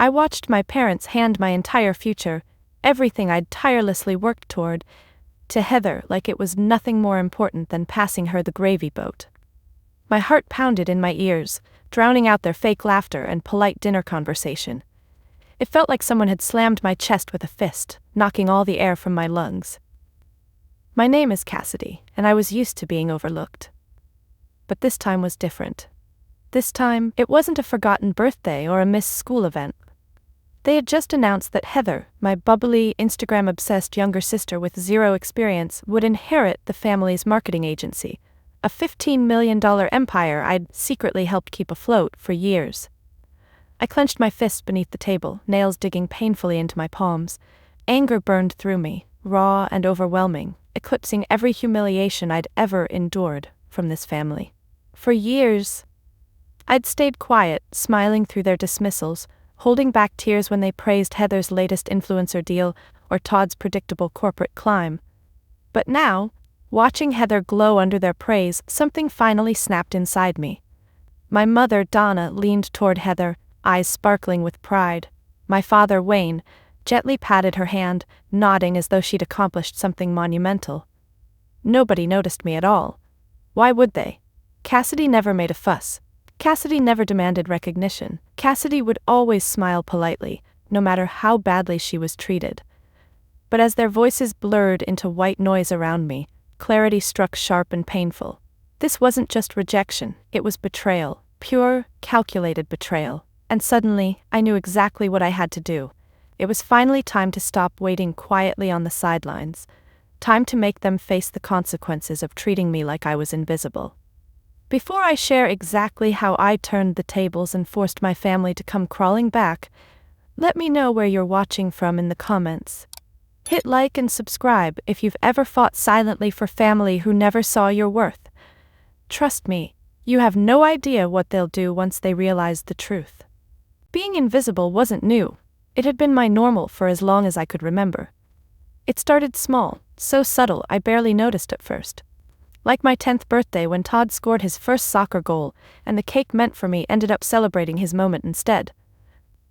I watched my parents hand my entire future, everything I'd tirelessly worked toward, to Heather like it was nothing more important than passing her the gravy boat. My heart pounded in my ears, drowning out their fake laughter and polite dinner conversation. It felt like someone had slammed my chest with a fist, knocking all the air from my lungs. My name is Cassidy, and I was used to being overlooked. But this time was different. This time, it wasn't a forgotten birthday or a missed school event. They had just announced that Heather, my bubbly, Instagram-obsessed younger sister with zero experience, would inherit the family's marketing agency, a $15 million empire I'd secretly helped keep afloat for years. I clenched my fists beneath the table, nails digging painfully into my palms. Anger burned through me, raw and overwhelming, eclipsing every humiliation I'd ever endured from this family. For years, I'd stayed quiet, smiling through their dismissals, holding back tears when they praised Heather's latest influencer deal or Todd's predictable corporate climb. But now, watching Heather glow under their praise, something finally snapped inside me. My mother, Donna, leaned toward Heather, eyes sparkling with pride. My father, Wayne, gently patted her hand, nodding as though she'd accomplished something monumental. Nobody noticed me at all. Why would they? Cassidy never made a fuss. Cassidy never demanded recognition. Cassidy would always smile politely, no matter how badly she was treated. But as their voices blurred into white noise around me, clarity struck sharp and painful. This wasn't just rejection, it was betrayal, pure, calculated betrayal. And suddenly, I knew exactly what I had to do. It was finally time to stop waiting quietly on the sidelines. Time to make them face the consequences of treating me like I was invisible. Before I share exactly how I turned the tables and forced my family to come crawling back, let me know where you're watching from in the comments. Hit like and subscribe if you've ever fought silently for family who never saw your worth. Trust me, you have no idea what they'll do once they realize the truth. Being invisible wasn't new. It had been my normal for as long as I could remember. It started small, so subtle I barely noticed at first. Like my 10th birthday when Todd scored his first soccer goal, and the cake meant for me ended up celebrating his moment instead.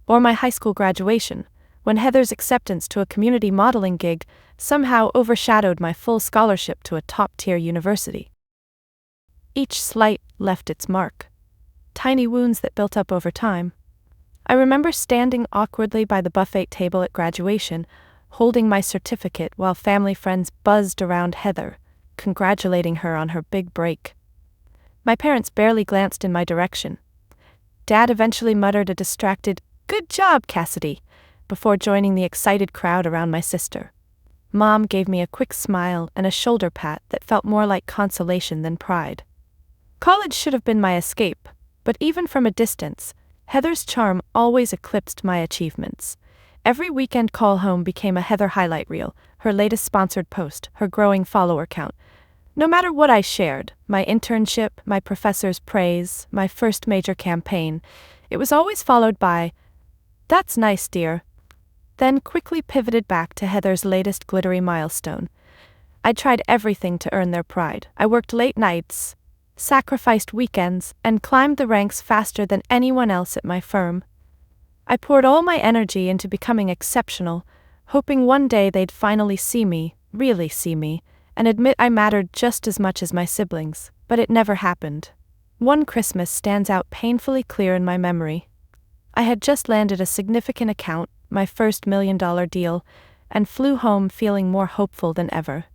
Or my high school graduation, when Heather's acceptance to a community modeling gig somehow overshadowed my full scholarship to a top-tier university. Each slight left its mark. Tiny wounds that built up over time. I remember standing awkwardly by the buffet table at graduation, holding my certificate while family friends buzzed around Heather, congratulating her on her big break. My parents barely glanced in my direction. Dad eventually muttered a distracted, "Good job, Cassidy," before joining the excited crowd around my sister. Mom gave me a quick smile and a shoulder pat that felt more like consolation than pride. College should have been my escape, but even from a distance, Heather's charm always eclipsed my achievements. Every weekend call home became a Heather highlight reel, her latest sponsored post, her growing follower count. No matter what I shared, my internship, my professor's praise, my first major campaign, it was always followed by, "That's nice, dear," then quickly pivoted back to Heather's latest glittery milestone. I tried everything to earn their pride. I worked late nights, sacrificed weekends, and climbed the ranks faster than anyone else at my firm. I poured all my energy into becoming exceptional, hoping one day they'd finally see me, really see me, and admit I mattered just as much as my siblings, but it never happened. One Christmas stands out painfully clear in my memory. I had just landed a significant account, my first $1 million deal, and flew home feeling more hopeful than ever.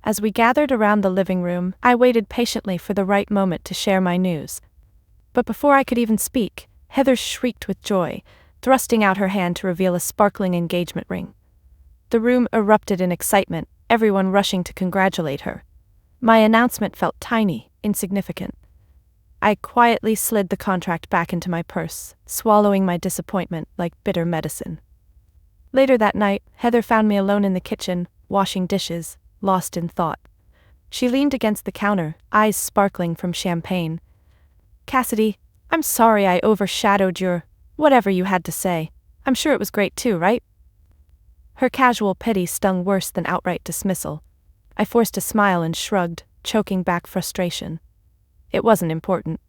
As we gathered around the living room, I waited patiently for the right moment to share my news. But before I could even speak, Heather shrieked with joy, thrusting out her hand to reveal a sparkling engagement ring. The room erupted in excitement, everyone rushing to congratulate her. My announcement felt tiny, insignificant. I quietly slid the contract back into my purse, swallowing my disappointment like bitter medicine. Later that night, Heather found me alone in the kitchen, washing dishes, lost in thought. She leaned against the counter, eyes sparkling from champagne. "Cassidy, I'm sorry I overshadowed your whatever you had to say. I'm sure it was great too, right?" Her casual pity stung worse than outright dismissal. I forced a smile and shrugged, choking back frustration. It wasn't important.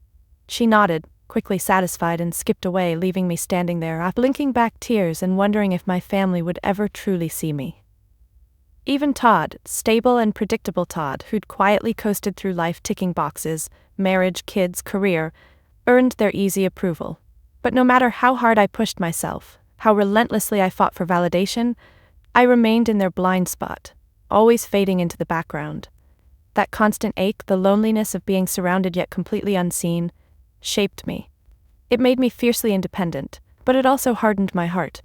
She nodded, quickly satisfied and skipped away, leaving me standing there, blinking back tears and wondering if my family would ever truly see me. Even Todd, stable and predictable Todd, who'd quietly coasted through life ticking boxes, marriage, kids, career, earned their easy approval. But no matter how hard I pushed myself, how relentlessly I fought for validation, I remained in their blind spot, always fading into the background. That constant ache, the loneliness of being surrounded yet completely unseen, shaped me. It made me fiercely independent, but it also hardened my heart.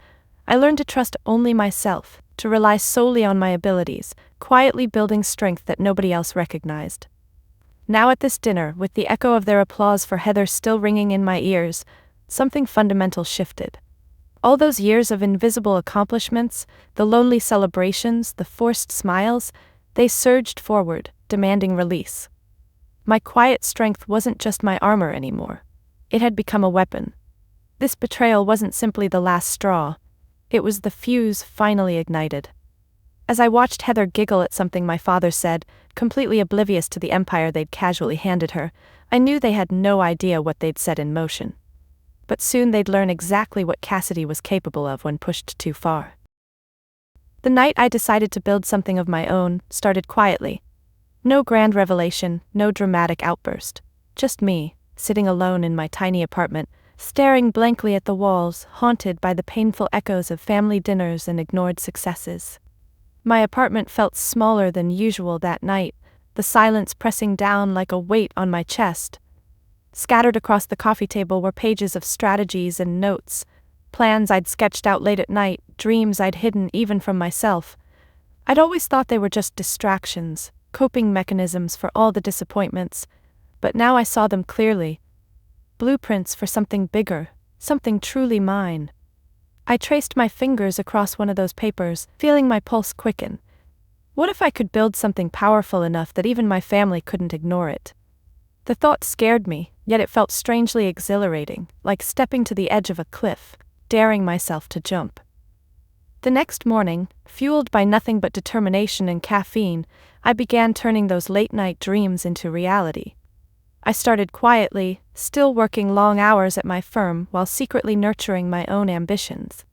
I learned to trust only myself, to rely solely on my abilities, quietly building strength that nobody else recognized. Now at this dinner, with the echo of their applause for Heather still ringing in my ears, something fundamental shifted. All those years of invisible accomplishments, the lonely celebrations, the forced smiles, they surged forward, demanding release. My quiet strength wasn't just my armor anymore. It had become a weapon. This betrayal wasn't simply the last straw. It was the fuse finally ignited. As I watched Heather giggle at something my father said, completely oblivious to the empire they'd casually handed her, I knew they had no idea what they'd set in motion. But soon they'd learn exactly what Cassidy was capable of when pushed too far. The night I decided to build something of my own started quietly. No grand revelation, no dramatic outburst. Just me, sitting alone in my tiny apartment, staring blankly at the walls, haunted by the painful echoes of family dinners and ignored successes. My apartment felt smaller than usual that night, the silence pressing down like a weight on my chest. Scattered across the coffee table were pages of strategies and notes, plans I'd sketched out late at night, dreams I'd hidden even from myself. I'd always thought they were just distractions, coping mechanisms for all the disappointments, but now I saw them clearly. Blueprints for something bigger, something truly mine. I traced my fingers across one of those papers, feeling my pulse quicken. What if I could build something powerful enough that even my family couldn't ignore it? The thought scared me, yet it felt strangely exhilarating, like stepping to the edge of a cliff, daring myself to jump. The next morning, fueled by nothing but determination and caffeine, I began turning those late-night dreams into reality. I started quietly, still working long hours at my firm while secretly nurturing my own ambitions.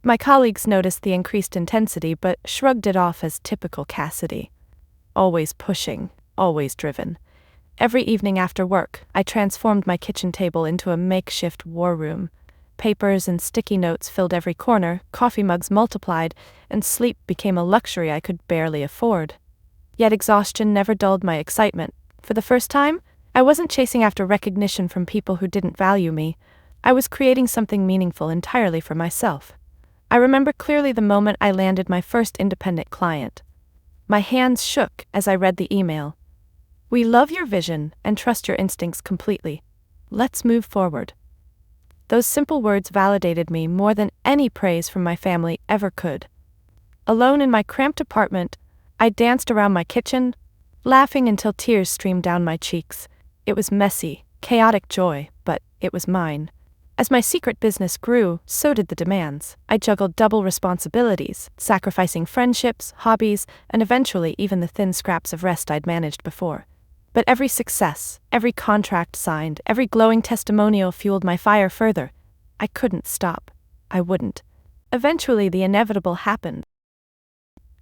My colleagues noticed the increased intensity but shrugged it off as typical Cassidy. Always pushing, always driven. Every evening after work, I transformed my kitchen table into a makeshift war room. Papers and sticky notes filled every corner, coffee mugs multiplied, and sleep became a luxury I could barely afford. Yet exhaustion never dulled my excitement. For the first time, I wasn't chasing after recognition from people who didn't value me. I was creating something meaningful entirely for myself. I remember clearly the moment I landed my first independent client. My hands shook as I read the email. "We love your vision and trust your instincts completely. Let's move forward." Those simple words validated me more than any praise from my family ever could. Alone in my cramped apartment, I danced around my kitchen, laughing until tears streamed down my cheeks. It was messy, chaotic joy, but it was mine. As my secret business grew, so did the demands. I juggled double responsibilities, sacrificing friendships, hobbies, and eventually even the thin scraps of rest I'd managed before. But every success, every contract signed, every glowing testimonial fueled my fire further. I couldn't stop. I wouldn't. Eventually, the inevitable happened.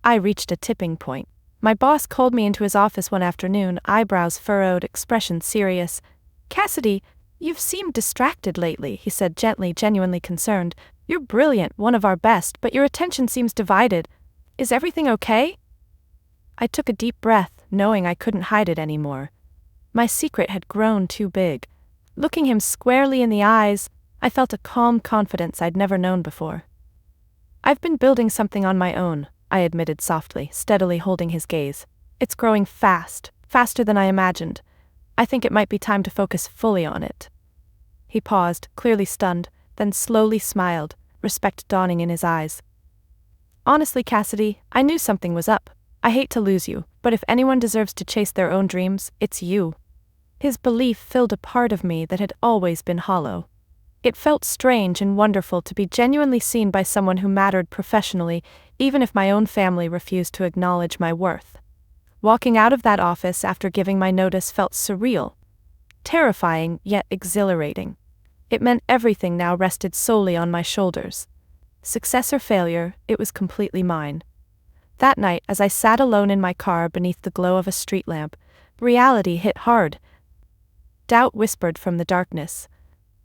I reached a tipping point. My boss called me into his office one afternoon, eyebrows furrowed, expression serious. "Cassidy, you've seemed distracted lately," he said gently, genuinely concerned. "You're brilliant, one of our best, but your attention seems divided. Is everything okay?" I took a deep breath, knowing I couldn't hide it anymore. My secret had grown too big. Looking him squarely in the eyes, I felt a calm confidence I'd never known before. "I've been building something on my own," I admitted softly, steadily holding his gaze. "It's growing fast, faster than I imagined. I think it might be time to focus fully on it." He paused, clearly stunned, then slowly smiled, respect dawning in his eyes. "Honestly, Cassidy, I knew something was up. I hate to lose you, but if anyone deserves to chase their own dreams, it's you." His belief filled a part of me that had always been hollow. It felt strange and wonderful to be genuinely seen by someone who mattered professionally, even if my own family refused to acknowledge my worth. Walking out of that office after giving my notice felt surreal. Terrifying, yet exhilarating. It meant everything now rested solely on my shoulders. Success or failure, it was completely mine. That night, as I sat alone in my car beneath the glow of a street lamp, reality hit hard. Doubt whispered from the darkness.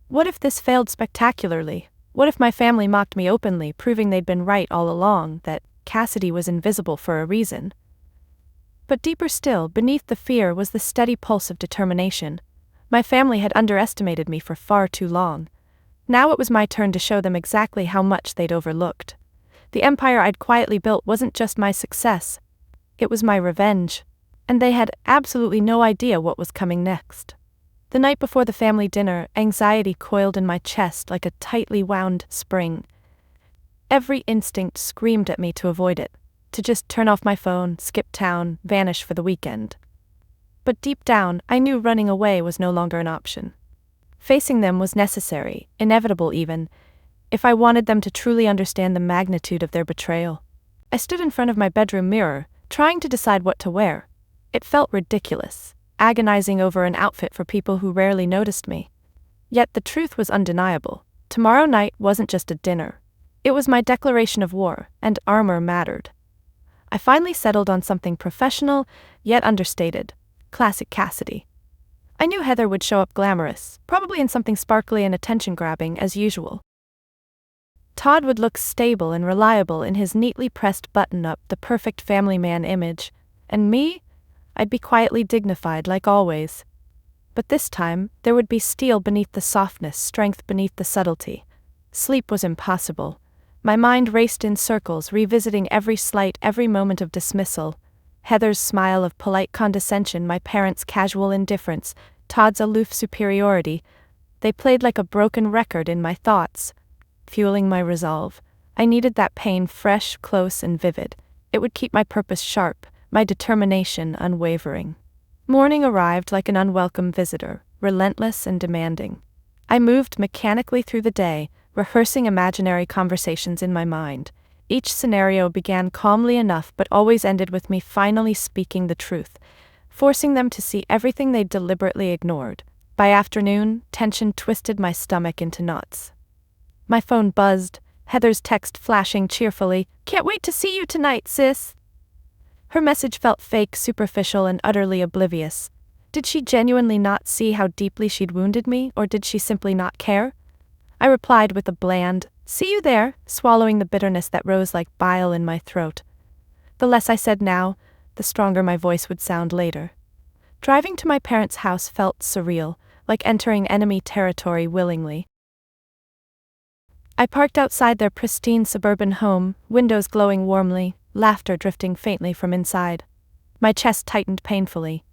What if this failed spectacularly? What if my family mocked me openly, proving they'd been right all along, that Cassidy was invisible for a reason? But deeper still, beneath the fear was the steady pulse of determination. My family had underestimated me for far too long. Now it was my turn to show them exactly how much they'd overlooked. The empire I'd quietly built wasn't just my success. It was my revenge. And they had absolutely no idea what was coming next. The night before the family dinner, anxiety coiled in my chest like a tightly wound spring. Every instinct screamed at me to avoid it, to just turn off my phone, skip town, vanish for the weekend. But deep down, I knew running away was no longer an option. Facing them was necessary, inevitable even, if I wanted them to truly understand the magnitude of their betrayal. I stood in front of my bedroom mirror, trying to decide what to wear. It felt ridiculous, agonizing over an outfit for people who rarely noticed me. Yet the truth was undeniable. Tomorrow night wasn't just a dinner. It was my declaration of war, and armor mattered. I finally settled on something professional, yet understated. Classic Cassidy. I knew Heather would show up glamorous, probably in something sparkly and attention-grabbing as usual. Todd would look stable and reliable in his neatly pressed button-up, the perfect family man image. And me? I'd be quietly dignified like always. But this time, there would be steel beneath the softness, strength beneath the subtlety. Sleep was impossible. My mind raced in circles, revisiting every slight, every moment of dismissal. Heather's smile of polite condescension, my parents' casual indifference, Todd's aloof superiority. They played like a broken record in my thoughts, fueling my resolve. I needed that pain fresh, close, and vivid. It would keep my purpose sharp, my determination unwavering. Morning arrived like an unwelcome visitor, relentless and demanding. I moved mechanically through the day, rehearsing imaginary conversations in my mind. Each scenario began calmly enough but always ended with me finally speaking the truth, forcing them to see everything they'd deliberately ignored. By afternoon, tension twisted my stomach into knots. My phone buzzed, Heather's text flashing cheerfully, "Can't wait to see you tonight, sis." Her message felt fake, superficial, and utterly oblivious. Did she genuinely not see how deeply she'd wounded me, or did she simply not care? I replied with a bland, "See you there," swallowing the bitterness that rose like bile in my throat. The less I said now, the stronger my voice would sound later. Driving to my parents' house felt surreal, like entering enemy territory willingly. I parked outside their pristine suburban home, windows glowing warmly, laughter drifting faintly from inside. My chest tightened painfully.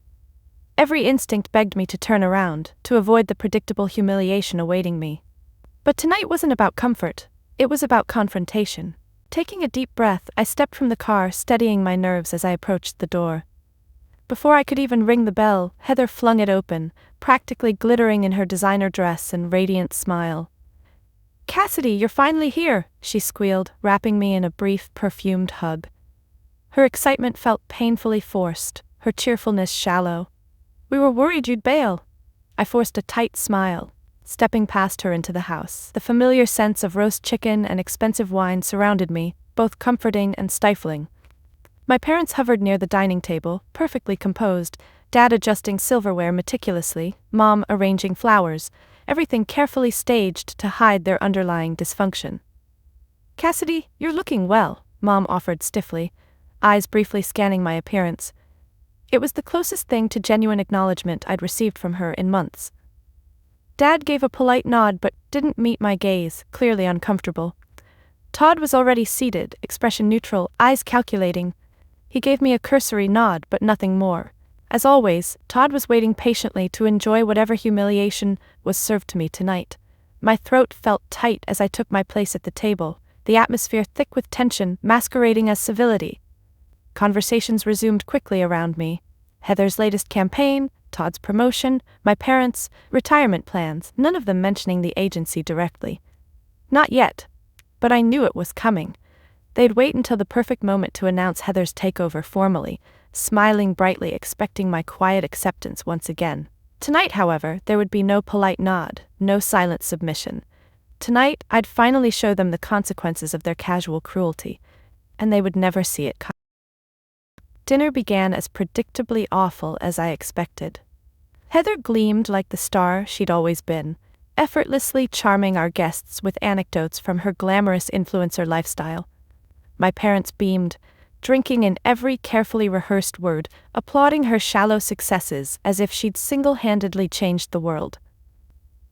Every instinct begged me to turn around, to avoid the predictable humiliation awaiting me. But tonight wasn't about comfort, it was about confrontation. Taking a deep breath, I stepped from the car, steadying my nerves as I approached the door. Before I could even ring the bell, Heather flung it open, practically glittering in her designer dress and radiant smile. "Cassidy, you're finally here," she squealed, wrapping me in a brief, perfumed hug. Her excitement felt painfully forced, her cheerfulness shallow. "We were worried you'd bail." I forced a tight smile, stepping past her into the house. The familiar sense of roast chicken and expensive wine surrounded me, both comforting and stifling. My parents hovered near the dining table, perfectly composed, Dad adjusting silverware meticulously, Mom arranging flowers, everything carefully staged to hide their underlying dysfunction. "Cassidy, you're looking well," Mom offered stiffly, eyes briefly scanning my appearance. It was the closest thing to genuine acknowledgement I'd received from her in months. Dad gave a polite nod but didn't meet my gaze, clearly uncomfortable. Todd was already seated, expression neutral, eyes calculating. He gave me a cursory nod but nothing more. As always, Todd was waiting patiently to enjoy whatever humiliation was served to me tonight. My throat felt tight as I took my place at the table, the atmosphere thick with tension masquerading as civility. Conversations resumed quickly around me. Heather's latest campaign, Todd's promotion, my parents' retirement plans, none of them mentioning the agency directly. Not yet, but I knew it was coming. They'd wait until the perfect moment to announce Heather's takeover formally, smiling brightly, expecting my quiet acceptance once again. Tonight, however, there would be no polite nod, no silent submission. Tonight, I'd finally show them the consequences of their casual cruelty, and they would never see it coming. Dinner began as predictably awful as I expected. Heather gleamed like the star she'd always been, effortlessly charming our guests with anecdotes from her glamorous influencer lifestyle. My parents beamed, drinking in every carefully rehearsed word, applauding her shallow successes as if she'd single-handedly changed the world.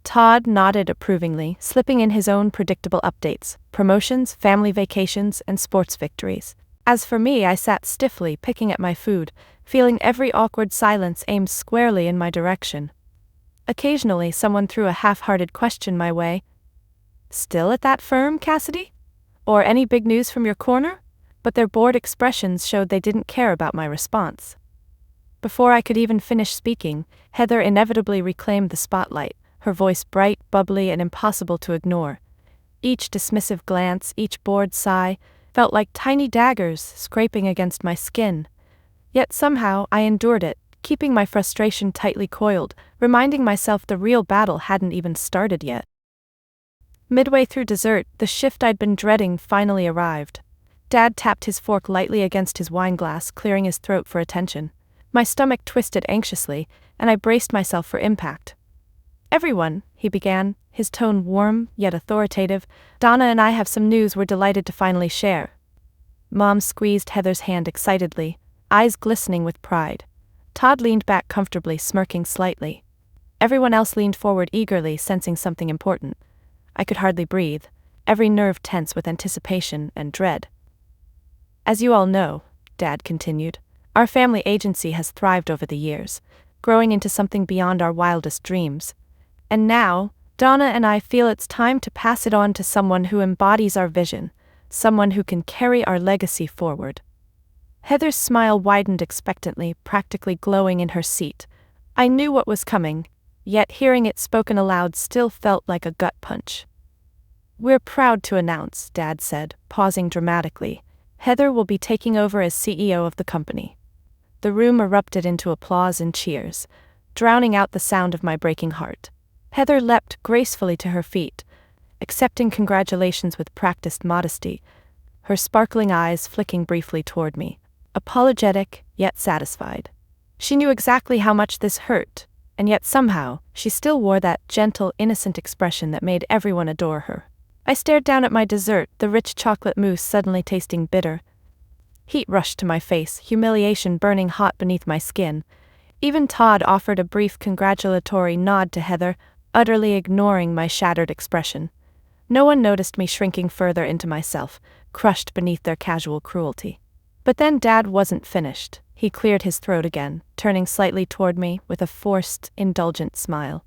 Todd nodded approvingly, slipping in his own predictable updates, promotions, family vacations, and sports victories. As for me, I sat stiffly, picking at my food, feeling every awkward silence aimed squarely in my direction. Occasionally, someone threw a half-hearted question my way. "Still at that firm, Cassidy? Or any big news from your corner?" But their bored expressions showed they didn't care about my response. Before I could even finish speaking, Heather inevitably reclaimed the spotlight, her voice bright, bubbly, and impossible to ignore. Each dismissive glance, each bored sigh, felt like tiny daggers scraping against my skin. Yet somehow I endured it, keeping my frustration tightly coiled, reminding myself the real battle hadn't even started yet. Midway through dessert, the shift I'd been dreading finally arrived. Dad tapped his fork lightly against his wine glass, clearing his throat for attention. My stomach twisted anxiously, and I braced myself for impact. "Everyone," he began, his tone warm yet authoritative, "Donna and I have some news we're delighted to finally share." Mom squeezed Heather's hand excitedly, eyes glistening with pride. Todd leaned back comfortably, smirking slightly. Everyone else leaned forward eagerly, sensing something important. I could hardly breathe, every nerve tense with anticipation and dread. "As you all know," Dad continued, "our family agency has thrived over the years, growing into something beyond our wildest dreams. And now, Donna and I feel it's time to pass it on to someone who embodies our vision, someone who can carry our legacy forward." Heather's smile widened expectantly, practically glowing in her seat. I knew what was coming, yet hearing it spoken aloud still felt like a gut punch. "We're proud to announce," Dad said, pausing dramatically, "Heather will be taking over as CEO of the company." The room erupted into applause and cheers, drowning out the sound of my breaking heart. Heather leapt gracefully to her feet, accepting congratulations with practiced modesty, her sparkling eyes flicking briefly toward me, apologetic yet satisfied. She knew exactly how much this hurt, and yet somehow, she still wore that gentle, innocent expression that made everyone adore her. I stared down at my dessert, the rich chocolate mousse suddenly tasting bitter. Heat rushed to my face, humiliation burning hot beneath my skin. Even Todd offered a brief congratulatory nod to Heather, utterly ignoring my shattered expression. No one noticed me shrinking further into myself, crushed beneath their casual cruelty. But then Dad wasn't finished. He cleared his throat again, turning slightly toward me with a forced, indulgent smile.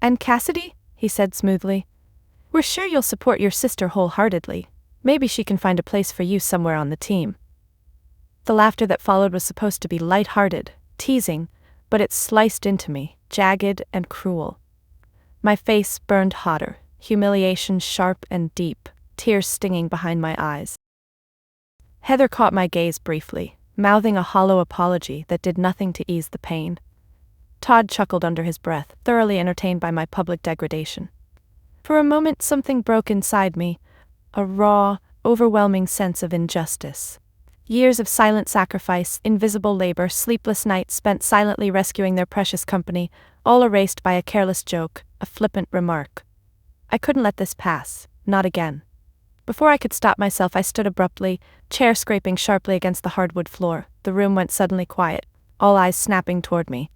"And Cassidy," he said smoothly, "we're sure you'll support your sister wholeheartedly. Maybe she can find a place for you somewhere on the team." The laughter that followed was supposed to be light-hearted, teasing, but it sliced into me, jagged and cruel. My face burned hotter, humiliation sharp and deep, tears stinging behind my eyes. Heather caught my gaze briefly, mouthing a hollow apology that did nothing to ease the pain. Todd chuckled under his breath, thoroughly entertained by my public degradation. For a moment something broke inside me, a raw, overwhelming sense of injustice. Years of silent sacrifice, invisible labor, sleepless nights spent silently rescuing their precious company, all erased by a careless joke, a flippant remark. I couldn't let this pass, not again. Before I could stop myself, I stood abruptly, chair scraping sharply against the hardwood floor. The room went suddenly quiet, all eyes snapping toward me.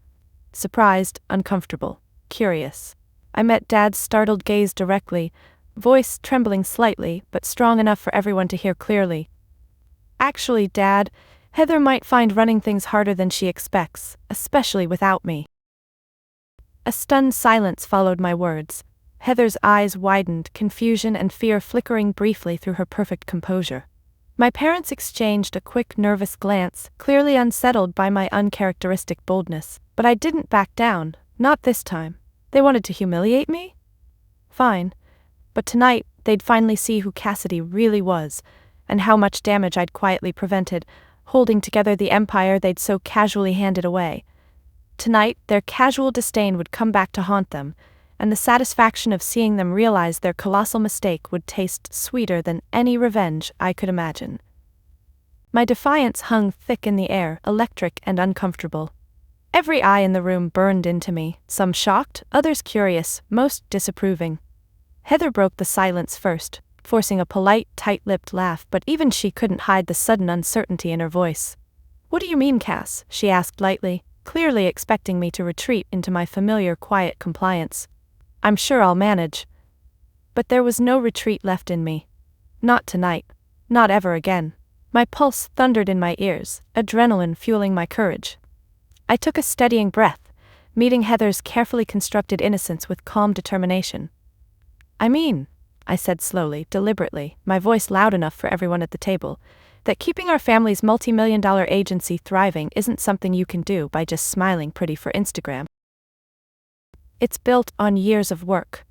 Surprised, uncomfortable, curious. I met Dad's startled gaze directly, voice trembling slightly, but strong enough for everyone to hear clearly. "Actually, Dad, Heather might find running things harder than she expects, especially without me." A stunned silence followed my words. Heather's eyes widened, confusion and fear flickering briefly through her perfect composure. My parents exchanged a quick, nervous glance, clearly unsettled by my uncharacteristic boldness, but I didn't back down, not this time. They wanted to humiliate me? Fine. But tonight, they'd finally see who Cassidy really was, and how much damage I'd quietly prevented, holding together the empire they'd so casually handed away. Tonight, their casual disdain would come back to haunt them, and the satisfaction of seeing them realize their colossal mistake would taste sweeter than any revenge I could imagine. My defiance hung thick in the air, electric and uncomfortable. Every eye in the room burned into me, some shocked, others curious, most disapproving. Heather broke the silence first, forcing a polite, tight-lipped laugh, but even she couldn't hide the sudden uncertainty in her voice. "What do you mean, Cass?" she asked lightly, clearly expecting me to retreat into my familiar quiet compliance. "I'm sure I'll manage." But there was no retreat left in me. Not tonight. Not ever again. My pulse thundered in my ears, adrenaline fueling my courage. I took a steadying breath, meeting Heather's carefully constructed innocence with calm determination. I said slowly, deliberately, my voice loud enough for everyone at the table, that keeping our family's multi-million-dollar agency thriving isn't something you can do by just smiling pretty for Instagram. It's built on years of work.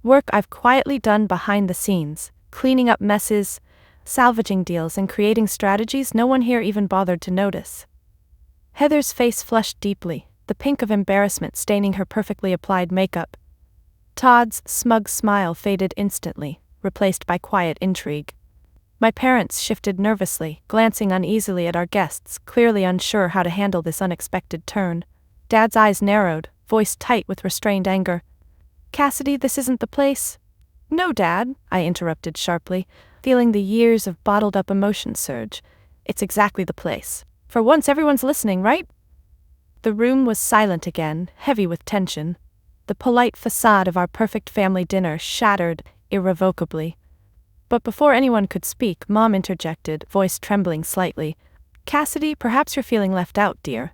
Work I've quietly done behind the scenes, cleaning up messes, salvaging deals, and creating strategies no one here even bothered to notice. Heather's face flushed deeply, the pink of embarrassment staining her perfectly applied makeup. Todd's smug smile faded instantly, replaced by quiet intrigue. My parents shifted nervously, glancing uneasily at our guests, clearly unsure how to handle this unexpected turn. Dad's eyes narrowed, voice tight with restrained anger. "Cassidy, this isn't the place." "No, Dad," I interrupted sharply, feeling the years of bottled-up emotion surge. "It's exactly the place. For once everyone's listening, right?" The room was silent again, heavy with tension. The polite facade of our perfect family dinner shattered irrevocably. But before anyone could speak, Mom interjected, voice trembling slightly. "Cassidy, perhaps you're feeling left out, dear.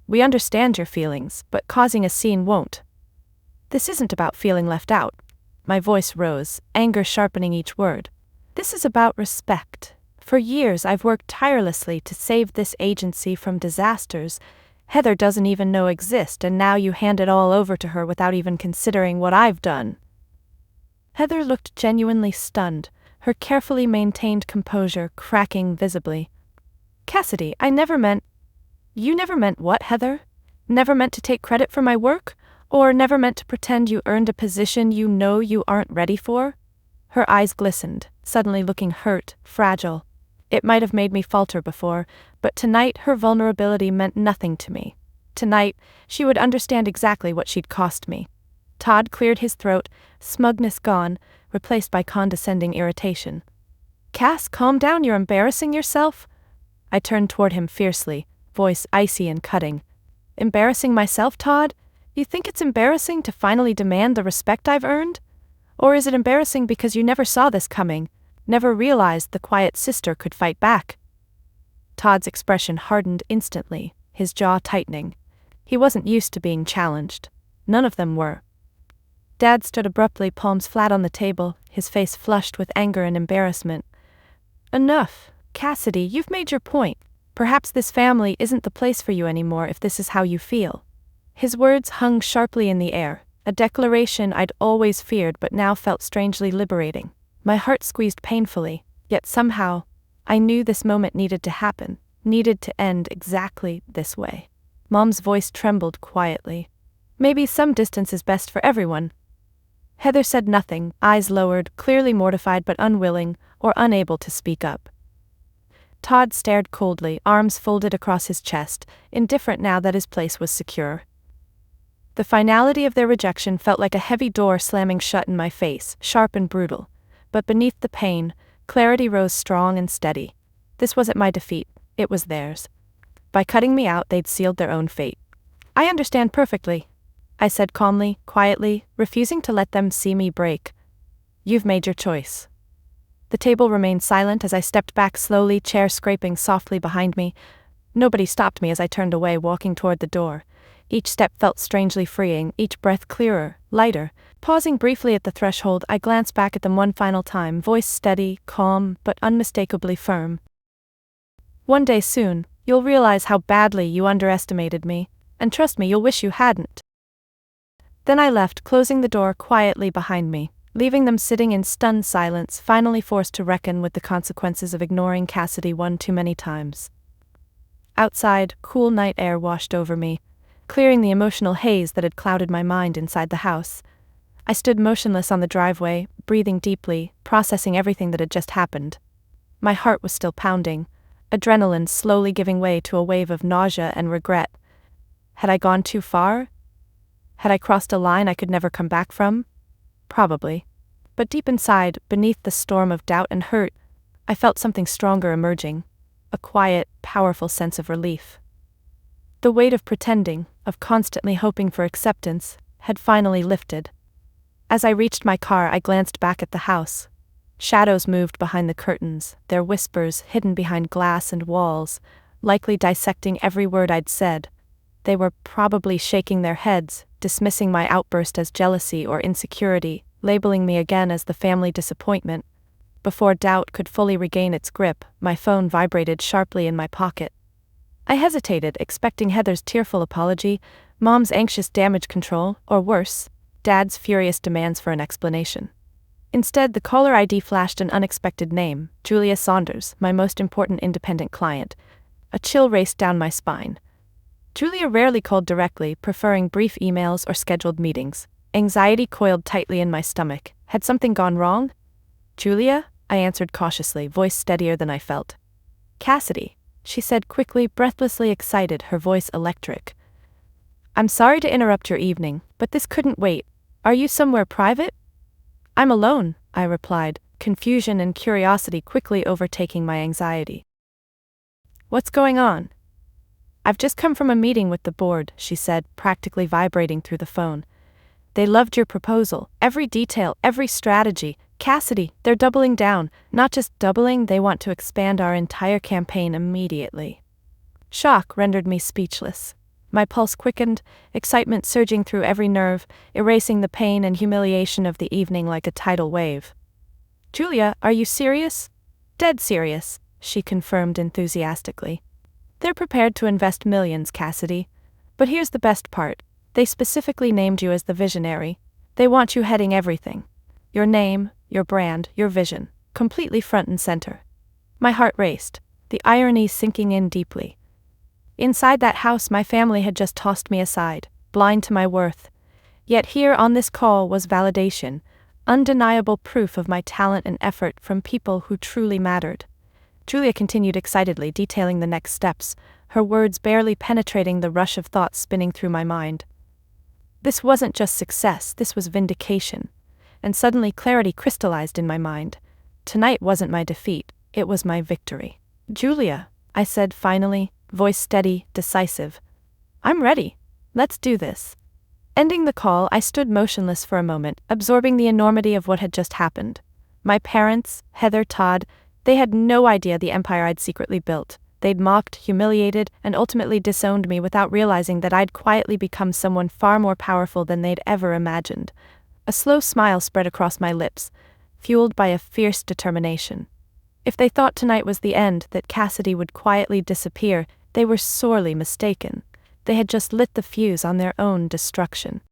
We understand your feelings, but causing a scene won't." "This isn't about feeling left out." My voice rose, anger sharpening each word. "This is about respect. For years I've worked tirelessly to save this agency from disasters Heather doesn't even know exist, and now you hand it all over to her without even considering what I've done." Heather looked genuinely stunned, her carefully maintained composure cracking visibly. "Cassidy, I never meant—" "You never meant what, Heather? Never meant to take credit for my work? Or never meant to pretend you earned a position you know you aren't ready for?" Her eyes glistened, suddenly looking hurt, fragile. It might have made me falter before, but tonight her vulnerability meant nothing to me. Tonight, she would understand exactly what she'd cost me. Todd cleared his throat, smugness gone, replaced by condescending irritation. "Cass, calm down, you're embarrassing yourself." I turned toward him fiercely, voice icy and cutting. "Embarrassing myself, Todd? You think it's embarrassing to finally demand the respect I've earned? Or is it embarrassing because you never saw this coming? Never realized the quiet sister could fight back?" Todd's expression hardened instantly, his jaw tightening. He wasn't used to being challenged. None of them were. Dad stood abruptly, palms flat on the table, his face flushed with anger and embarrassment. "Enough. Cassidy, you've made your point. Perhaps this family isn't the place for you anymore if this is how you feel." His words hung sharply in the air, a declaration I'd always feared but now felt strangely liberating. My heart squeezed painfully, yet somehow, I knew this moment needed to happen, needed to end exactly this way. Mom's voice trembled quietly. "Maybe some distance is best for everyone." Heather said nothing, eyes lowered, clearly mortified but unwilling, or unable to speak up. Todd stared coldly, arms folded across his chest, indifferent now that his place was secure. The finality of their rejection felt like a heavy door slamming shut in my face, sharp and brutal. But beneath the pain, clarity rose strong and steady. This wasn't my defeat, it was theirs. By cutting me out, they'd sealed their own fate. "I understand perfectly," I said calmly, quietly, refusing to let them see me break. "You've made your choice." The table remained silent as I stepped back slowly, chair scraping softly behind me. Nobody stopped me as I turned away, walking toward the door. Each step felt strangely freeing, each breath clearer, lighter. Pausing briefly at the threshold, I glanced back at them one final time, voice steady, calm, but unmistakably firm. "One day soon, you'll realize how badly you underestimated me, and trust me, you'll wish you hadn't." Then I left, closing the door quietly behind me, leaving them sitting in stunned silence, finally forced to reckon with the consequences of ignoring Cassidy one too many times. Outside, cool night air washed over me. clearing the emotional haze that had clouded my mind inside the house. I stood motionless on the driveway, breathing deeply, processing everything that had just happened. My heart was still pounding, adrenaline slowly giving way to a wave of nausea and regret. Had I gone too far? Had I crossed a line I could never come back from? Probably. But deep inside, beneath the storm of doubt and hurt, I felt something stronger emerging, a quiet, powerful sense of relief. The weight of pretending, of constantly hoping for acceptance, had finally lifted. As I reached my car, I glanced back at the house. Shadows moved behind the curtains, their whispers hidden behind glass and walls, likely dissecting every word I'd said. They were probably shaking their heads, dismissing my outburst as jealousy or insecurity, labeling me again as the family disappointment. Before doubt could fully regain its grip, my phone vibrated sharply in my pocket. I hesitated, expecting Heather's tearful apology, Mom's anxious damage control, or worse, Dad's furious demands for an explanation. Instead, the caller ID flashed an unexpected name, Julia Saunders, my most important independent client. A chill raced down my spine. Julia rarely called directly, preferring brief emails or scheduled meetings. Anxiety coiled tightly in my stomach. Had something gone wrong? Julia? I answered cautiously, voice steadier than I felt. Cassidy, she said quickly, breathlessly excited, her voice electric. I'm sorry to interrupt your evening, but this couldn't wait. Are you somewhere private? I'm alone, I replied, confusion and curiosity quickly overtaking my anxiety. What's going on? I've just come from a meeting with the board, she said, practically vibrating through the phone. They loved your proposal, every detail, every strategy. Cassidy, they're doubling down. Not just doubling, they want to expand our entire campaign immediately. Shock rendered me speechless. My pulse quickened, excitement surging through every nerve, erasing the pain and humiliation of the evening like a tidal wave. Julia, are you serious? Dead serious, she confirmed enthusiastically. They're prepared to invest millions, Cassidy. But here's the best part. They specifically named you as the visionary. They want you heading everything. Your name, your brand, your vision, completely front and center. My heart raced, the irony sinking in deeply. Inside that house, my family had just tossed me aside, blind to my worth. Yet here on this call was validation, undeniable proof of my talent and effort from people who truly mattered. Julia continued excitedly, detailing the next steps, her words barely penetrating the rush of thoughts spinning through my mind. This wasn't just success, this was vindication. And suddenly clarity crystallized in my mind. Tonight wasn't my defeat, it was my victory. Julia, I said finally, voice steady, decisive. I'm ready. Let's do this. Ending the call, I stood motionless for a moment, absorbing the enormity of what had just happened. My parents, Heather, Todd, they had no idea the empire I'd secretly built. They'd mocked, humiliated, and ultimately disowned me without realizing that I'd quietly become someone far more powerful than they'd ever imagined. A slow smile spread across my lips, fueled by a fierce determination. If they thought tonight was the end, that Cassidy would quietly disappear, they were sorely mistaken. They had just lit the fuse on their own destruction.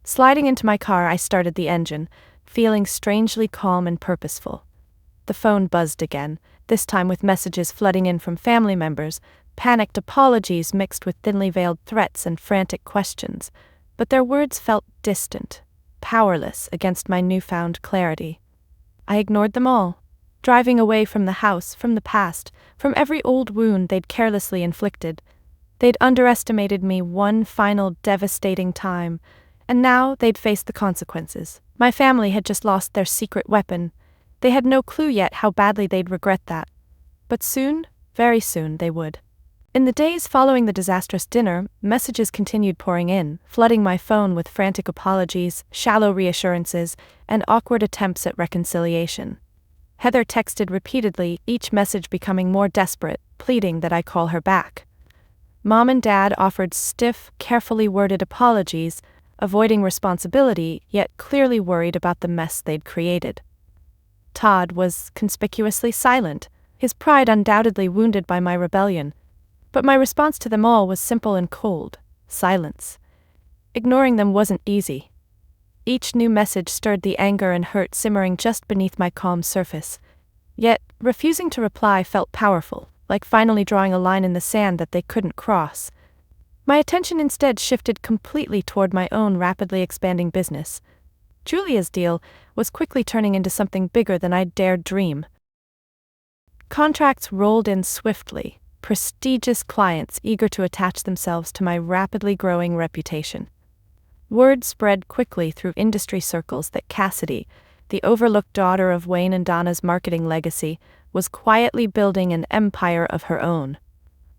Sliding into my car, I started the engine, feeling strangely calm and purposeful. The phone buzzed again, this time with messages flooding in from family members, panicked apologies mixed with thinly veiled threats and frantic questions, but their words felt distant, powerless against my newfound clarity. I ignored them all, driving away from the house, from the past, from every old wound they'd carelessly inflicted. They'd underestimated me one final devastating time, and now they'd face the consequences. My family had just lost their secret weapon. They had no clue yet how badly they'd regret that. But soon, very soon, they would. In the days following the disastrous dinner, messages continued pouring in, flooding my phone with frantic apologies, shallow reassurances, and awkward attempts at reconciliation. Heather texted repeatedly, each message becoming more desperate, pleading that I call her back. Mom and Dad offered stiff, carefully worded apologies, avoiding responsibility, yet clearly worried about the mess they'd created. Todd was conspicuously silent, his pride undoubtedly wounded by my rebellion. But my response to them all was simple and cold: silence. Ignoring them wasn't easy. Each new message stirred the anger and hurt simmering just beneath my calm surface. Yet, refusing to reply felt powerful, like finally drawing a line in the sand that they couldn't cross. My attention instead shifted completely toward my own rapidly expanding business. Julia's deal was quickly turning into something bigger than I'd dared dream. Contracts rolled in swiftly, prestigious clients eager to attach themselves to my rapidly growing reputation. Word spread quickly through industry circles that Cassidy, the overlooked daughter of Wayne and Donna's marketing legacy, was quietly building an empire of her own.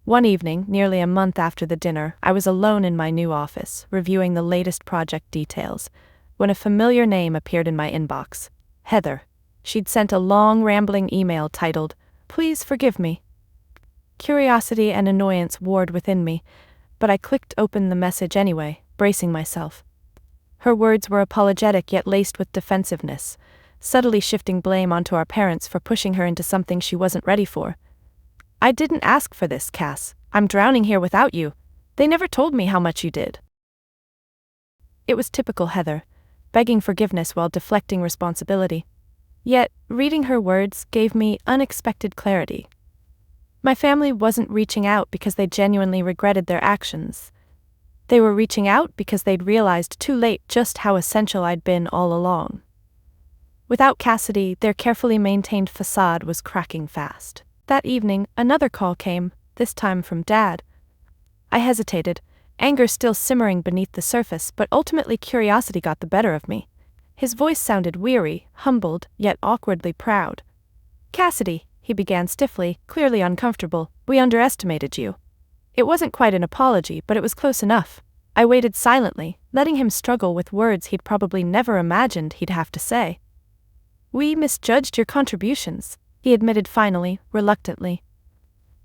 One evening, nearly a month after the dinner, I was alone in my new office, reviewing the latest project details, when a familiar name appeared in my inbox. Heather. She'd sent a long, rambling email titled, "Please forgive me." Curiosity and annoyance warred within me, but I clicked open the message anyway, bracing myself. Her words were apologetic yet laced with defensiveness, subtly shifting blame onto our parents for pushing her into something she wasn't ready for. "I didn't ask for this, Cass. I'm drowning here without you. They never told me how much you did." It was typical Heather, begging forgiveness while deflecting responsibility. Yet, reading her words gave me unexpected clarity. My family wasn't reaching out because they genuinely regretted their actions. They were reaching out because they'd realized too late just how essential I'd been all along. Without Cassidy, their carefully maintained facade was cracking fast. That evening, another call came, this time from Dad. I hesitated, anger still simmering beneath the surface, but ultimately curiosity got the better of me. His voice sounded weary, humbled, yet awkwardly proud. "Cassidy," he began stiffly, clearly uncomfortable, "we underestimated you." It wasn't quite an apology, but it was close enough. I waited silently, letting him struggle with words he'd probably never imagined he'd have to say. "We misjudged your contributions," he admitted finally, reluctantly.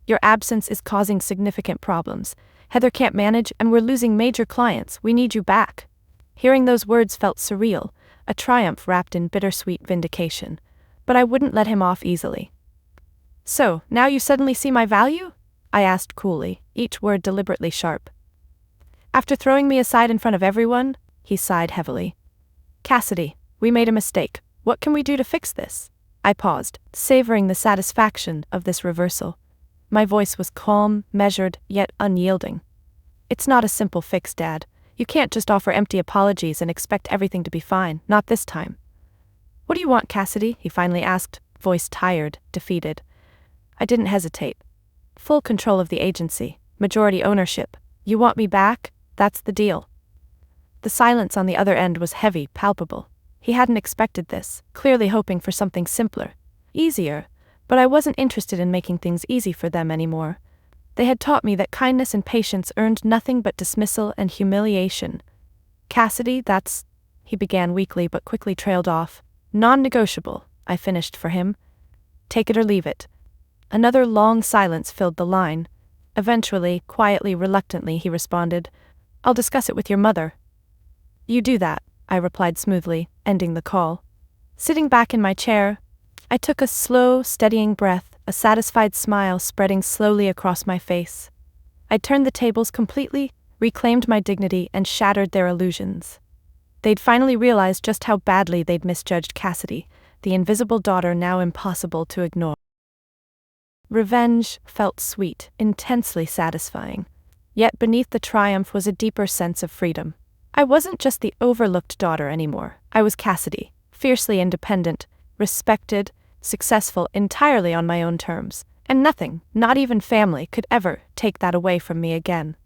"Your absence is causing significant problems. Heather can't manage and we're losing major clients. We need you back." Hearing those words felt surreal, a triumph wrapped in bittersweet vindication. But I wouldn't let him off easily. "So, now you suddenly see my value?" I asked coolly, each word deliberately sharp. "After throwing me aside in front of everyone?" He sighed heavily. "Cassidy, we made a mistake. What can we do to fix this?" I paused, savoring the satisfaction of this reversal. My voice was calm, measured, yet unyielding. "It's not a simple fix, Dad. You can't just offer empty apologies and expect everything to be fine, not this time." "What do you want, Cassidy?" he finally asked, voice tired, defeated. I didn't hesitate. "Full control of the agency, majority ownership. You want me back? That's the deal." The silence on the other end was heavy, palpable. He hadn't expected this, clearly hoping for something simpler, easier, but I wasn't interested in making things easy for them anymore. They had taught me that kindness and patience earned nothing but dismissal and humiliation. "Cassidy, that's," he began weakly but quickly trailed off. "Non-negotiable," I finished for him. "Take it or leave it." Another long silence filled the line. Eventually, quietly, reluctantly, he responded, "I'll discuss it with your mother." "You do that," I replied smoothly, ending the call. Sitting back in my chair, I took a slow, steadying breath, a satisfied smile spreading slowly across my face. I'd turned the tables completely, reclaimed my dignity, and shattered their illusions. They'd finally realized just how badly they'd misjudged Cassidy, the invisible daughter now impossible to ignore. Revenge felt sweet, intensely satisfying. Yet beneath the triumph was a deeper sense of freedom. I wasn't just the overlooked daughter anymore. I was Cassidy, fiercely independent, respected, successful entirely on my own terms, and nothing, not even family, could ever take that away from me again.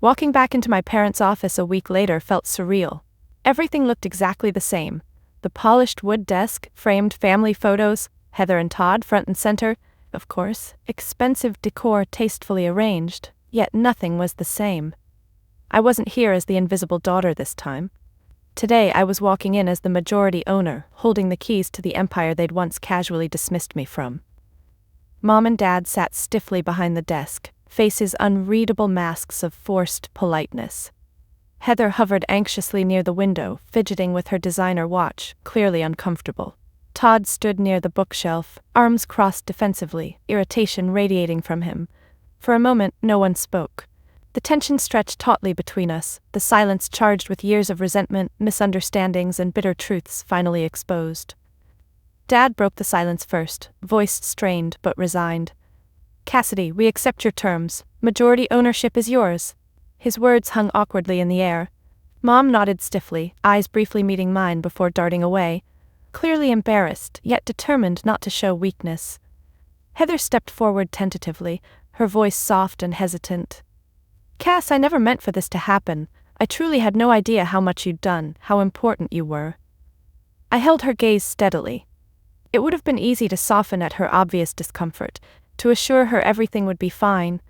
Walking back into my parents' office a week later felt surreal. Everything looked exactly the same. The polished wood desk, framed family photos, Heather and Todd front and center, of course, expensive decor tastefully arranged, yet nothing was the same. I wasn't here as the invisible daughter this time. Today I was walking in as the majority owner, holding the keys to the empire they'd once casually dismissed me from. Mom and Dad sat stiffly behind the desk, faces unreadable masks of forced politeness. Heather hovered anxiously near the window, fidgeting with her designer watch, clearly uncomfortable. Todd stood near the bookshelf, arms crossed defensively, irritation radiating from him. For a moment, no one spoke. The tension stretched tautly between us, the silence charged with years of resentment, misunderstandings, and bitter truths finally exposed. Dad broke the silence first, voice strained but resigned. "Cassidy, we accept your terms. Majority ownership is yours." His words hung awkwardly in the air. Mom nodded stiffly, eyes briefly meeting mine before darting away, clearly embarrassed, yet determined not to show weakness. Heather stepped forward tentatively, her voice soft and hesitant. "Cass, I never meant for this to happen. I truly had no idea how much you'd done, how important you were." I held her gaze steadily. It would have been easy to soften at her obvious discomfort, to assure her everything would be fine,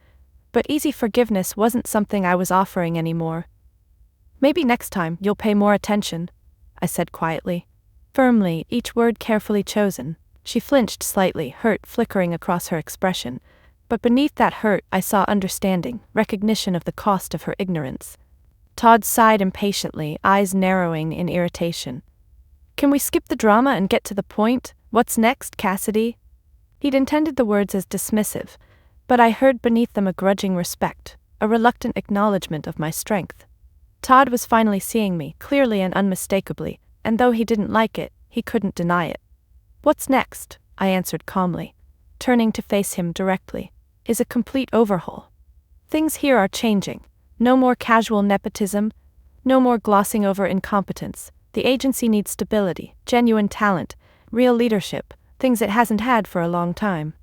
but easy forgiveness wasn't something I was offering anymore. "Maybe next time you'll pay more attention," I said quietly. Firmly, each word carefully chosen. She flinched slightly, hurt flickering across her expression, but beneath that hurt I saw understanding, recognition of the cost of her ignorance. Todd sighed impatiently, eyes narrowing in irritation. "Can we skip the drama and get to the point? What's next, Cassidy?" He'd intended the words as dismissive, but I heard beneath them a grudging respect, a reluctant acknowledgement of my strength. Todd was finally seeing me, clearly and unmistakably, and though he didn't like it, he couldn't deny it. "What's next?" I answered calmly, turning to face him directly. "Is a complete overhaul. Things here are changing. No more casual nepotism, no more glossing over incompetence. The agency needs stability, genuine talent, real leadership, things it hasn't had for a long time."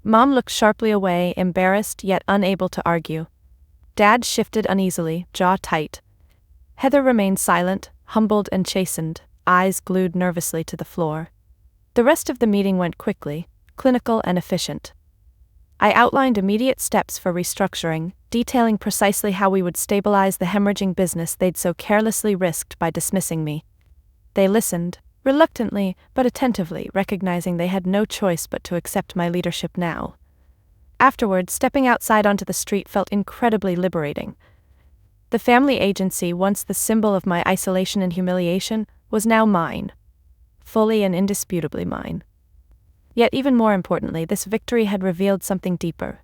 Mom looked sharply away, embarrassed yet unable to argue. Dad shifted uneasily, jaw tight. Heather remained silent, humbled and chastened, eyes glued nervously to the floor. The rest of the meeting went quickly, clinical and efficient. I outlined immediate steps for restructuring, detailing precisely how we would stabilize the hemorrhaging business they'd so carelessly risked by dismissing me. They listened, reluctantly but attentively, recognizing they had no choice but to accept my leadership now. Afterward, stepping outside onto the street felt incredibly liberating. The family agency, once the symbol of my isolation and humiliation, was now mine. Fully and indisputably mine. Yet even more importantly, this victory had revealed something deeper.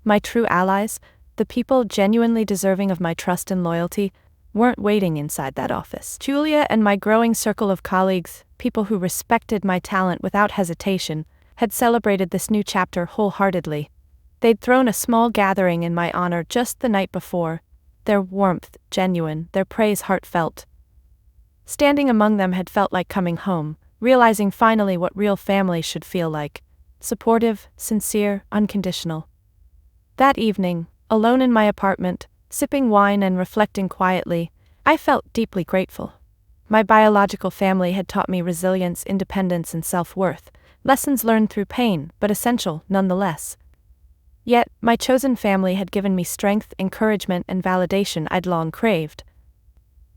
My true allies, the people genuinely deserving of my trust and loyalty, weren't waiting inside that office. Julia and my growing circle of colleagues, people who respected my talent without hesitation, had celebrated this new chapter wholeheartedly. They'd thrown a small gathering in my honor just the night before, their warmth genuine, their praise heartfelt. Standing among them had felt like coming home, realizing finally what real family should feel like: supportive, sincere, unconditional. That evening, alone in my apartment, sipping wine and reflecting quietly, I felt deeply grateful. My biological family had taught me resilience, independence, and self-worth, lessons learned through pain, but essential nonetheless. Yet, my chosen family had given me strength, encouragement, and validation I'd long craved.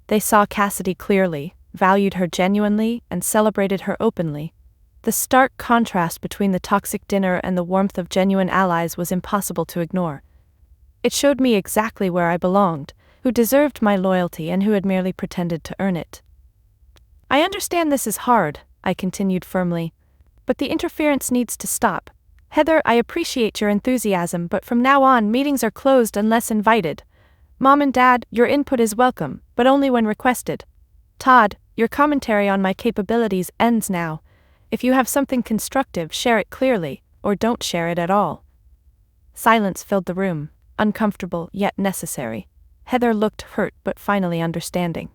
They saw Cassidy clearly, valued her genuinely, and celebrated her openly. The stark contrast between the toxic dinner and the warmth of genuine allies was impossible to ignore. It showed me exactly where I belonged, who deserved my loyalty and who had merely pretended to earn it. "I understand this is hard," I continued firmly, "but the interference needs to stop. Heather, I appreciate your enthusiasm, but from now on meetings are closed unless invited. Mom and Dad, your input is welcome, but only when requested. Todd, your commentary on my capabilities ends now. If you have something constructive, share it clearly, or don't share it at all." Silence filled the room, uncomfortable yet necessary. Heather looked hurt but finally understanding.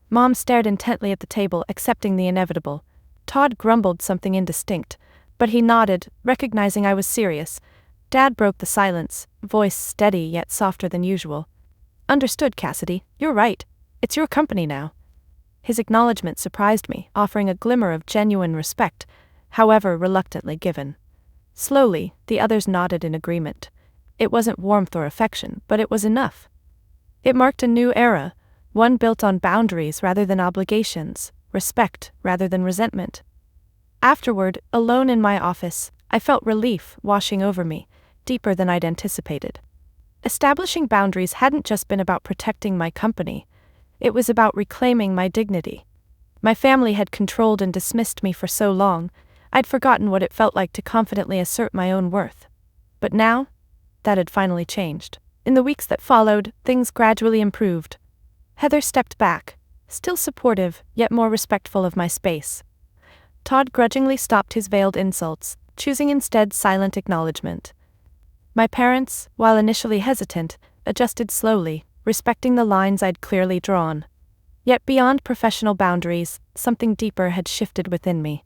Mom stared intently at the table, accepting the inevitable. Todd grumbled something indistinct, but he nodded, recognizing I was serious. Dad broke the silence, voice steady yet softer than usual. "Understood, Cassidy. You're right. It's your company now." His acknowledgement surprised me, offering a glimmer of genuine respect, however reluctantly given. Slowly, the others nodded in agreement. It wasn't warmth or affection, but it was enough. It marked a new era, one built on boundaries rather than obligations, respect rather than resentment. Afterward, alone in my office, I felt relief washing over me, deeper than I'd anticipated. Establishing boundaries hadn't just been about protecting my company, it was about reclaiming my dignity. My family had controlled and dismissed me for so long, I'd forgotten what it felt like to confidently assert my own worth. But now, that had finally changed. In the weeks that followed, things gradually improved. Heather stepped back, still supportive, yet more respectful of my space. Todd grudgingly stopped his veiled insults, choosing instead silent acknowledgement. My parents, while initially hesitant, adjusted slowly, respecting the lines I'd clearly drawn. Yet beyond professional boundaries, something deeper had shifted within me.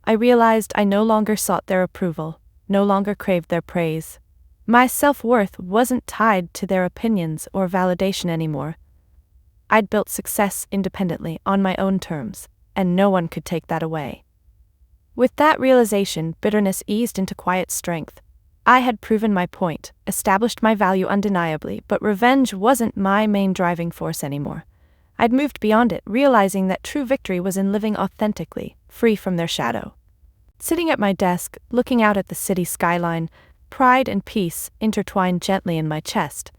I realized I no longer sought their approval, no longer craved their praise. My self-worth wasn't tied to their opinions or validation anymore. I'd built success independently on my own terms, and no one could take that away. With that realization, bitterness eased into quiet strength. I had proven my point, established my value undeniably, but revenge wasn't my main driving force anymore. I'd moved beyond it, realizing that true victory was in living authentically, free from their shadow. Sitting at my desk, looking out at the city skyline, pride and peace intertwined gently in my chest.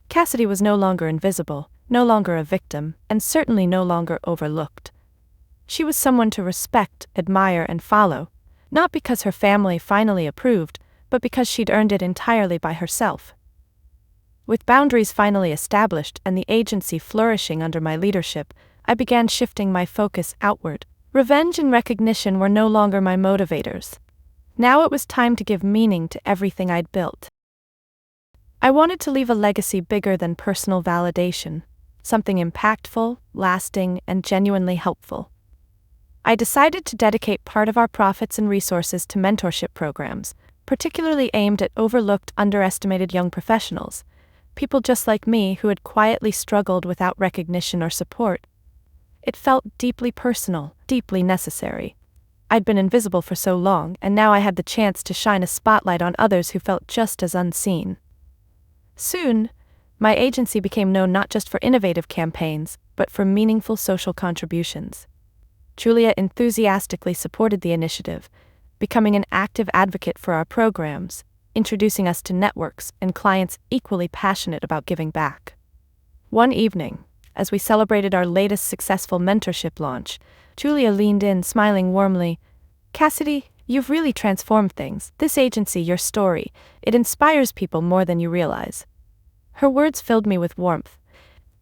Cassidy was no longer invisible, no longer a victim, and certainly no longer overlooked. She was someone to respect, admire, and follow, not because her family finally approved, but because she'd earned it entirely by herself. With boundaries finally established and the agency flourishing under my leadership, I began shifting my focus outward. Revenge and recognition were no longer my motivators. Now it was time to give meaning to everything I'd built. I wanted to leave a legacy bigger than personal validation, something impactful, lasting, and genuinely helpful. I decided to dedicate part of our profits and resources to mentorship programs, particularly aimed at overlooked, underestimated young professionals, people just like me who had quietly struggled without recognition or support. It felt deeply personal, deeply necessary. I'd been invisible for so long, and now I had the chance to shine a spotlight on others who felt just as unseen. Soon, my agency became known not just for innovative campaigns, but for meaningful social contributions. Julia enthusiastically supported the initiative, becoming an active advocate for our programs, introducing us to networks and clients equally passionate about giving back. One evening, as we celebrated our latest successful mentorship launch, Julia leaned in, smiling warmly. "Cassidy, you've really transformed things. This agency, your story, it inspires people more than you realize." Her words filled me with warmth,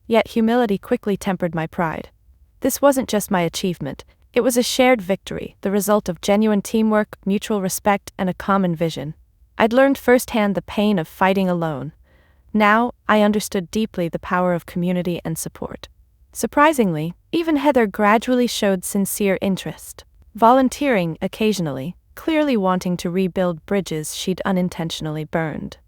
yet humility quickly tempered my pride. This wasn't just my achievement, it was a shared victory, the result of genuine teamwork, mutual respect, and a common vision. I'd learned firsthand the pain of fighting alone. Now, I understood deeply the power of community and support. Surprisingly, even Heather gradually showed sincere interest, volunteering occasionally, clearly wanting to rebuild bridges she'd unintentionally burned.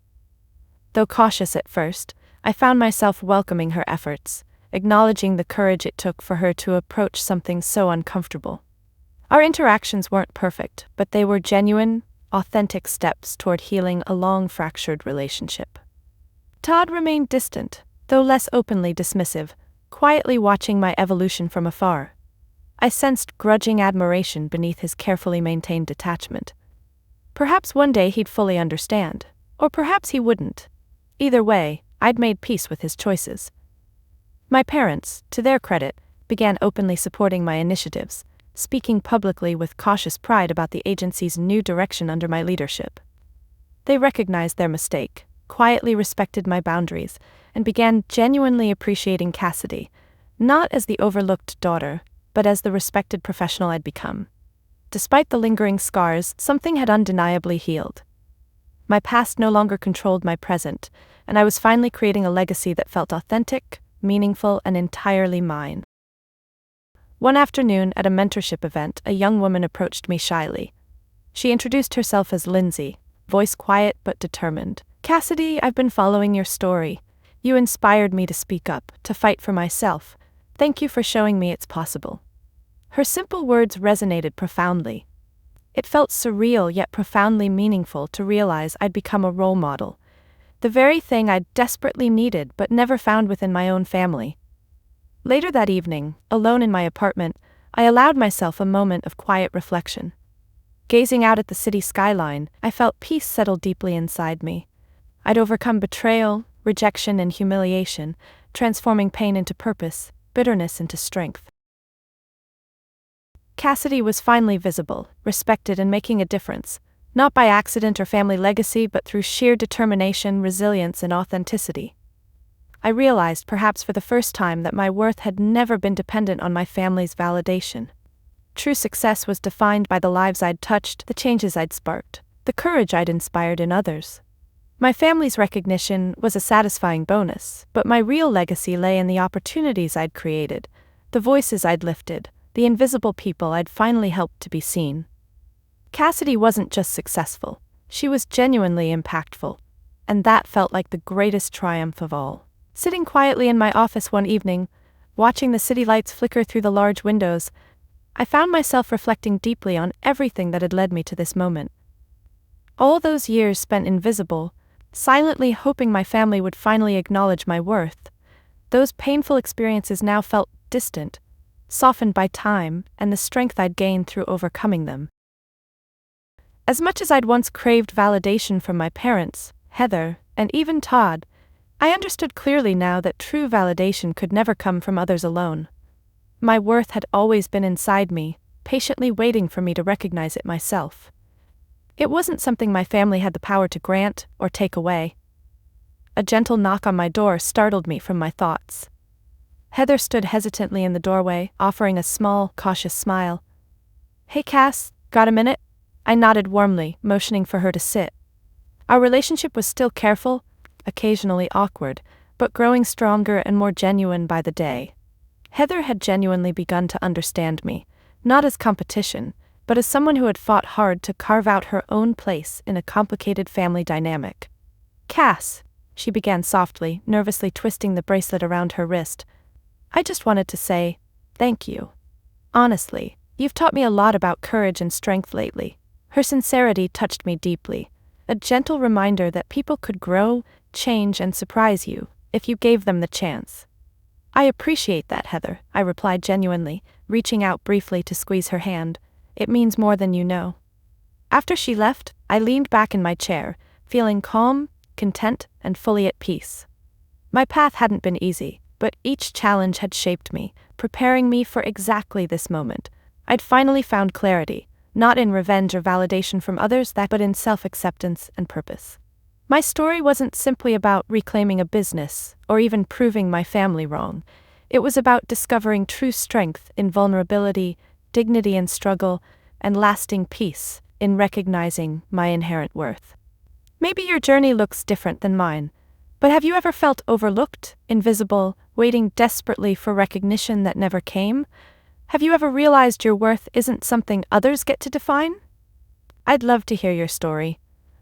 Though cautious at first, I found myself welcoming her efforts, acknowledging the courage it took for her to approach something so uncomfortable. Our interactions weren't perfect, but they were genuine, authentic steps toward healing a long-fractured relationship. Todd remained distant, though less openly dismissive, quietly watching my evolution from afar. I sensed grudging admiration beneath his carefully maintained detachment. Perhaps one day he'd fully understand, or perhaps he wouldn't. Either way, I'd made peace with his choices. My parents, to their credit, began openly supporting my initiatives, speaking publicly with cautious pride about the agency's new direction under my leadership. They recognized their mistake, quietly respected my boundaries, and began genuinely appreciating Cassidy, not as the overlooked daughter, but as the respected professional I'd become. Despite the lingering scars, something had undeniably healed. My past no longer controlled my present, and I was finally creating a legacy that felt authentic, meaningful, and entirely mine. One afternoon at a mentorship event, a young woman approached me shyly. She introduced herself as Lindsay, voice quiet but determined. "Cassidy, I've been following your story. You inspired me to speak up, to fight for myself. Thank you for showing me it's possible." Her simple words resonated profoundly. It felt surreal yet profoundly meaningful to realize I'd become a role model, the very thing I'd desperately needed but never found within my own family. Later that evening, alone in my apartment, I allowed myself a moment of quiet reflection. Gazing out at the city skyline, I felt peace settle deeply inside me. I'd overcome betrayal, rejection, and humiliation, transforming pain into purpose, bitterness into strength. Cassidy was finally visible, respected, and making a difference, not by accident or family legacy but through sheer determination, resilience, and authenticity. I realized, perhaps for the first time, that my worth had never been dependent on my family's validation. True success was defined by the lives I'd touched, the changes I'd sparked, the courage I'd inspired in others. My family's recognition was a satisfying bonus, but my real legacy lay in the opportunities I'd created, the voices I'd lifted, the invisible people I'd finally helped to be seen. Cassidy wasn't just successful, she was genuinely impactful, and that felt like the greatest triumph of all. Sitting quietly in my office one evening, watching the city lights flicker through the large windows, I found myself reflecting deeply on everything that had led me to this moment. All those years spent invisible, silently hoping my family would finally acknowledge my worth, those painful experiences now felt distant, softened by time and the strength I'd gained through overcoming them. As much as I'd once craved validation from my parents, Heather, and even Todd, I understood clearly now that true validation could never come from others alone. My worth had always been inside me, patiently waiting for me to recognize it myself. It wasn't something my family had the power to grant or take away. A gentle knock on my door startled me from my thoughts. Heather stood hesitantly in the doorway, offering a small, cautious smile. "Hey Cass, got a minute?" I nodded warmly, motioning for her to sit. Our relationship was still careful, occasionally awkward, but growing stronger and more genuine by the day. Heather had genuinely begun to understand me, not as competition, but as someone who had fought hard to carve out her own place in a complicated family dynamic. "Cass," she began softly, nervously twisting the bracelet around her wrist, "I just wanted to say, thank you. Honestly, you've taught me a lot about courage and strength lately." Her sincerity touched me deeply, a gentle reminder that people could grow, change, and surprise you if you gave them the chance. "I appreciate that, Heather," I replied genuinely, reaching out briefly to squeeze her hand. "It means more than you know." After she left, I leaned back in my chair, feeling calm, content, and fully at peace. My path hadn't been easy, but each challenge had shaped me, preparing me for exactly this moment. I'd finally found clarity, not in revenge or validation from others, but in self-acceptance and purpose. My story wasn't simply about reclaiming a business or even proving my family wrong. It was about discovering true strength in vulnerability, dignity in struggle, and lasting peace in recognizing my inherent worth. Maybe your journey looks different than mine, but have you ever felt overlooked, invisible, waiting desperately for recognition that never came? Have you ever realized your worth isn't something others get to define? I'd love to hear your story.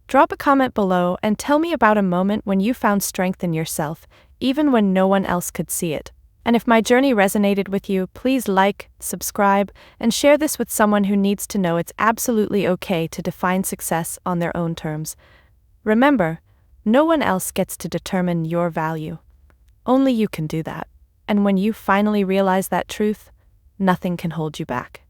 Drop a comment below and tell me about a moment when you found strength in yourself, even when no one else could see it. And if my journey resonated with you, please like, subscribe, and share this with someone who needs to know it's absolutely okay to define success on their own terms. Remember, no one else gets to determine your value. Only you can do that. And when you finally realize that truth, nothing can hold you back.